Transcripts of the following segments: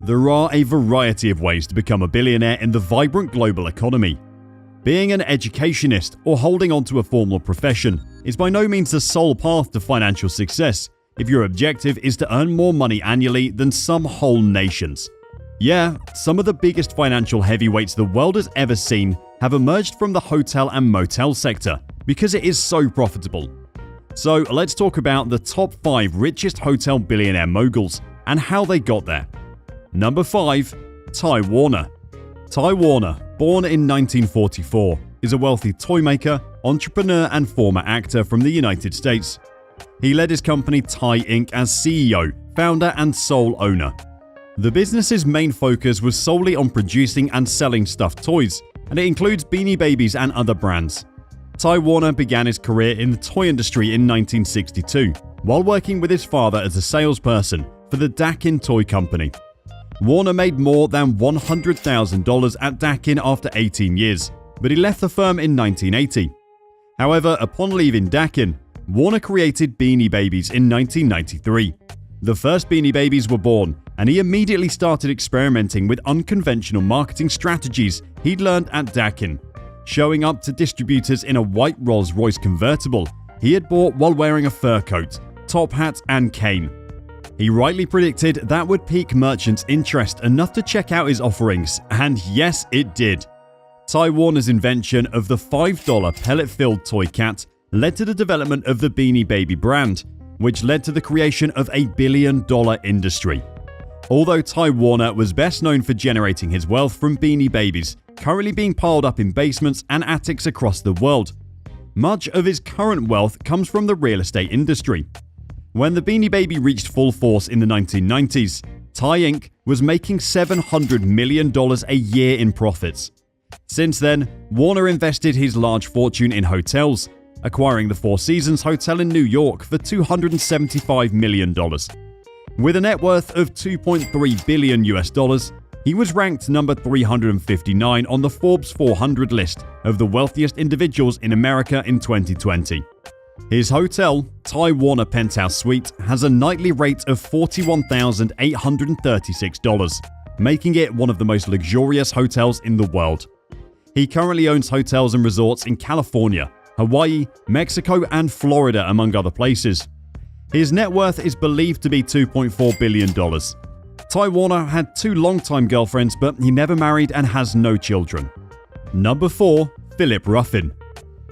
There are a variety of ways to become a billionaire in the vibrant global economy. Being an educationist or holding on to a formal profession is by no means the sole path to financial success if your objective is to earn more money annually than some whole nations. Yeah, some of the biggest financial heavyweights the world has ever seen have emerged from the hotel and motel sector because it is so profitable. So let's talk about the top 5 richest hotel billionaire moguls and how they got there. Number 5. Ty Warner. Ty Warner, born in 1944, is a wealthy toy maker, entrepreneur and former actor from the United States. He led his company Ty Inc. as CEO, founder and sole owner. The business's main focus was solely on producing and selling stuffed toys, and it includes Beanie Babies and other brands. Ty Warner began his career in the toy industry in 1962, while working with his father as a salesperson for the Dakin Toy Company. Warner made more than $100,000 at Dakin after 18 years, but he left the firm in 1980. However, upon leaving Dakin, Warner created Beanie Babies in 1993. The first Beanie Babies were born, and he immediately started experimenting with unconventional marketing strategies he'd learned at Dakin, showing up to distributors in a white Rolls-Royce convertible he had bought while wearing a fur coat, top hat and cane. He rightly predicted that would pique merchants' interest enough to check out his offerings, and yes, it did. Ty Warner's invention of the $5 pellet-filled toy cat led to the development of the Beanie Baby brand, which led to the creation of a billion-dollar industry. Although Ty Warner was best known for generating his wealth from Beanie Babies, currently being piled up in basements and attics across the world, much of his current wealth comes from the real estate industry. When the Beanie Baby reached full force in the 1990s, Ty Inc. was making $700 million a year in profits. Since then, Warner invested his large fortune in hotels, acquiring the Four Seasons Hotel in New York for $275 million. With a net worth of $2.3 billion, he was ranked number 359 on the Forbes 400 list of the wealthiest individuals in America in 2020. His hotel, Ty Warner Penthouse Suite, has a nightly rate of $41,836, making it one of the most luxurious hotels in the world. He currently owns hotels and resorts in California, Hawaii, Mexico, and Florida, among other places. His net worth is believed to be $2.4 billion. Ty Warner had 2 longtime girlfriends, but he never married and has no children. Number 4. Philip Ruffin.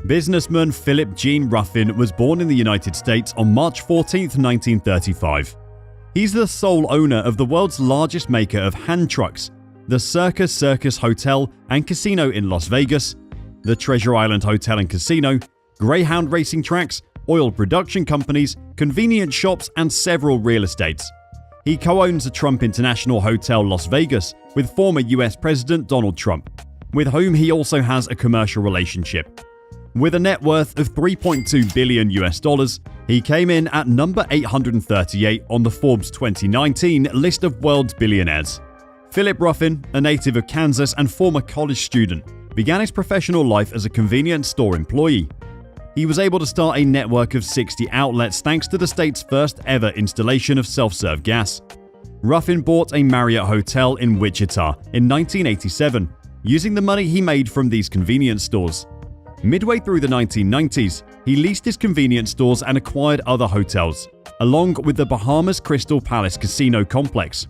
Businessman Philip Gene Ruffin was born in the United States on March 14, 1935. He's the sole owner of the world's largest maker of hand trucks, the Circus Hotel and Casino in Las Vegas, the Treasure Island Hotel and Casino, Greyhound racing tracks, oil production companies, convenience shops, and several real estates. He co-owns the Trump International Hotel Las Vegas with former US President Donald Trump, with whom he also has a commercial relationship. With a net worth of $3.2 billion, he came in at number 838 on the Forbes 2019 list of world's billionaires. Philip Ruffin, a native of Kansas and former college student, began his professional life as a convenience store employee. He was able to start a network of 60 outlets thanks to the state's first ever installation of self-serve gas. Ruffin bought a Marriott hotel in Wichita in 1987, using the money he made from these convenience stores. Midway through the 1990s, he leased his convenience stores and acquired other hotels, along with the Bahamas Crystal Palace Casino complex.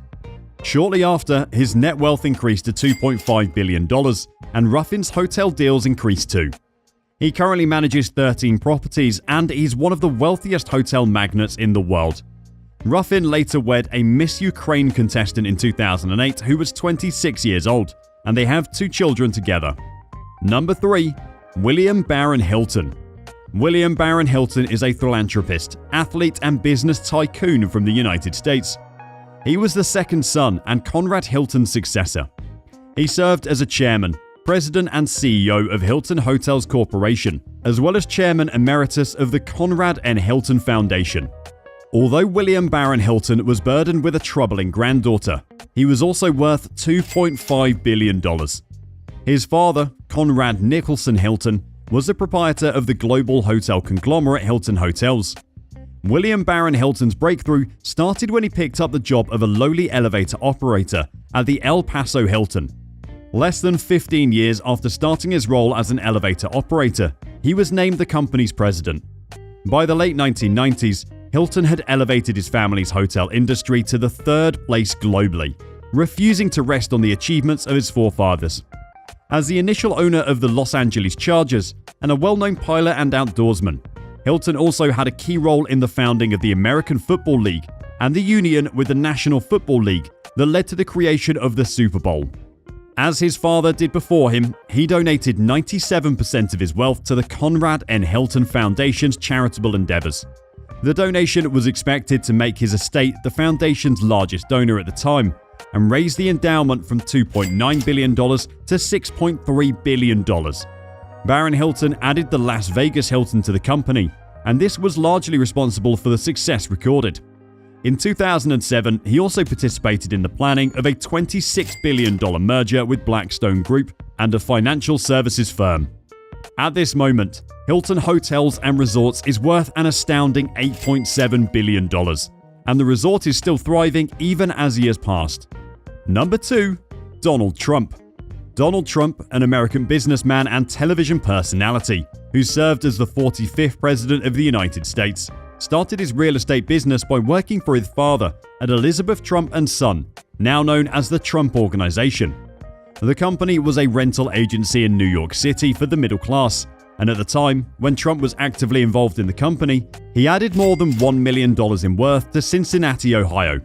Shortly after, his net wealth increased to $2.5 billion, and Ruffin's hotel deals increased too. He currently manages 13 properties, and he's one of the wealthiest hotel magnates in the world. Ruffin later wed a Miss Ukraine contestant in 2008 who was 26 years old, and they have 2 children together. Number 3. William Barron Hilton. William Barron Hilton is a philanthropist, athlete, and business tycoon from the United States. He was the second son and Conrad Hilton's successor. He served as a chairman, president, and CEO of Hilton Hotels Corporation, as well as chairman emeritus of the Conrad N. Hilton Foundation. Although William Barron Hilton was burdened with a troubling granddaughter, he was also worth $2.5 billion. His father, Conrad Nicholson Hilton, was the proprietor of the global hotel conglomerate Hilton Hotels. William Baron Hilton's breakthrough started when he picked up the job of a lowly elevator operator at the El Paso Hilton. Less than 15 years after starting his role as an elevator operator, he was named the company's president. By the late 1990s, Hilton had elevated his family's hotel industry to the third place globally, refusing to rest on the achievements of his forefathers. As the initial owner of the Los Angeles Chargers and a well-known pilot and outdoorsman, Hilton also had a key role in the founding of the American Football League and the union with the National Football League that led to the creation of the Super Bowl. As his father did before him, he donated 97% of his wealth to the Conrad N. Hilton Foundation's charitable endeavors. The donation was expected to make his estate the foundation's largest donor at the time and raise the endowment from $2.9 billion to $6.3 billion. Baron Hilton added the Las Vegas Hilton to the company, and this was largely responsible for the success recorded. In 2007, he also participated in the planning of a $26 billion merger with Blackstone Group and a financial services firm. At this moment, Hilton Hotels and Resorts is worth an astounding $8.7 billion, and the resort is still thriving even as years passed. Number 2. Donald Trump. Donald Trump, an American businessman and television personality who served as the 45th President of the United States, started his real estate business by working for his father at Elizabeth Trump & Son, now known as the Trump Organization. The company was a rental agency in New York City for the middle class, and at the time, when Trump was actively involved in the company, he added more than $1 million in worth to Cincinnati, Ohio.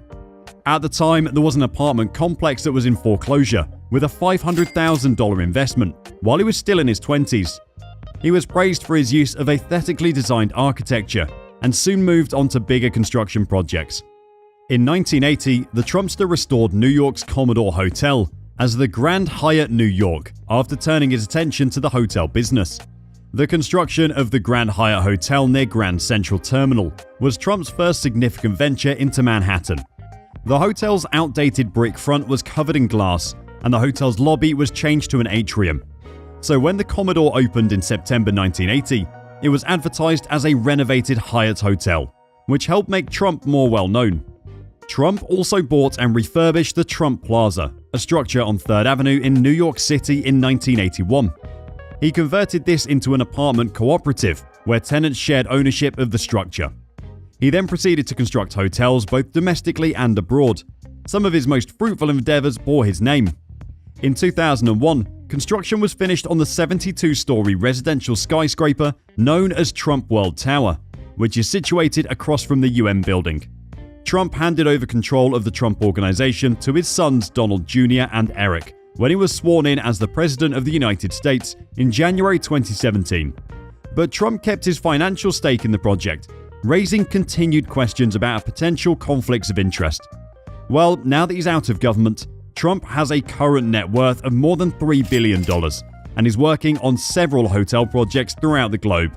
At the time, there was an apartment complex that was in foreclosure with a $500,000 investment while he was still in his 20s. He was praised for his use of aesthetically designed architecture and soon moved on to bigger construction projects. In 1980, the Trumpster restored New York's Commodore Hotel as the Grand Hyatt New York after turning his attention to the hotel business. The construction of the Grand Hyatt Hotel near Grand Central Terminal was Trump's first significant venture into Manhattan. The hotel's outdated brick front was covered in glass, and the hotel's lobby was changed to an atrium. So when the Commodore opened in September 1980, it was advertised as a renovated Hyatt hotel, which helped make Trump more well-known. Trump also bought and refurbished the Trump Plaza, a structure on 3rd Avenue in New York City in 1981. He converted this into an apartment cooperative where tenants shared ownership of the structure. He then proceeded to construct hotels both domestically and abroad. Some of his most fruitful endeavors bore his name. In 2001, construction was finished on the 72-story residential skyscraper known as Trump World Tower, which is situated across from the UN building. Trump handed over control of the Trump Organization to his sons Donald Jr. and Eric when he was sworn in as the President of the United States in January 2017. But Trump kept his financial stake in the project, raising continued questions about potential conflicts of interest. Well, now that he's out of government, Trump has a current net worth of more than $3 billion and is working on several hotel projects throughout the globe.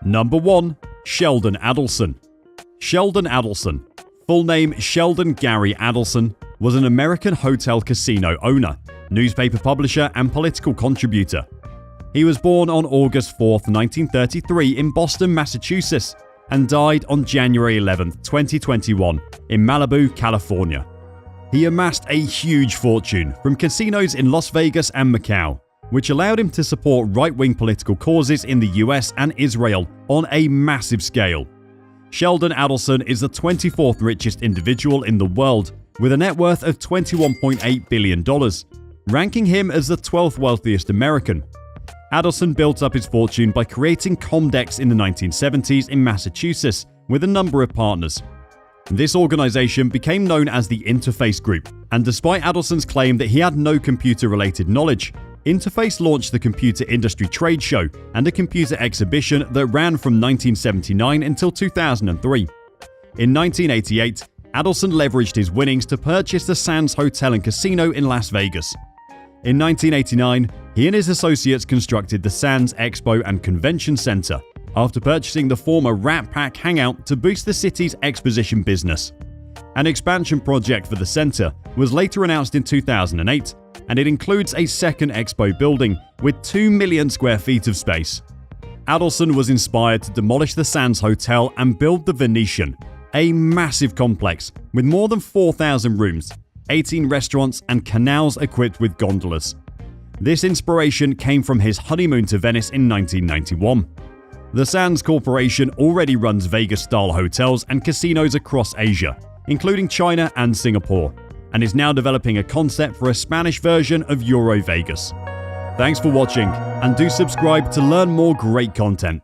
Number 1. Sheldon Adelson. Sheldon Adelson, full name Sheldon Gary Adelson, was an American hotel casino owner, newspaper publisher, and political contributor. He was born on August 4, 1933 in Boston, Massachusetts, and died on January 11, 2021 in Malibu, California. He amassed a huge fortune from casinos in Las Vegas and Macau, which allowed him to support right-wing political causes in the US and Israel on a massive scale. Sheldon Adelson is the 24th richest individual in the world, with a net worth of $21.8 billion, ranking him as the 12th wealthiest American. Adelson built up his fortune by creating Comdex in the 1970s in Massachusetts with a number of partners. This organization became known as the Interface Group, and despite Adelson's claim that he had no computer-related knowledge, Interface launched the Computer Industry Trade Show and a computer exhibition that ran from 1979 until 2003. In 1988, Adelson leveraged his winnings to purchase the Sands Hotel and Casino in Las Vegas. In 1989, he and his associates constructed the Sands Expo and Convention Center after purchasing the former Rat Pack hangout to boost the city's exposition business. An expansion project for the center was later announced in 2008, and it includes a second expo building with 2 million square feet of space. Adelson was inspired to demolish the Sands Hotel and build the Venetian, a massive complex with more than 4,000 rooms, 18 restaurants, and canals equipped with gondolas. This inspiration came from his honeymoon to Venice in 1991. The Sands Corporation already runs Vegas-style hotels and casinos across Asia, including China and Singapore, and is now developing a concept for a Spanish version of Euro Vegas. Thanks for watching, and do subscribe to learn more great content.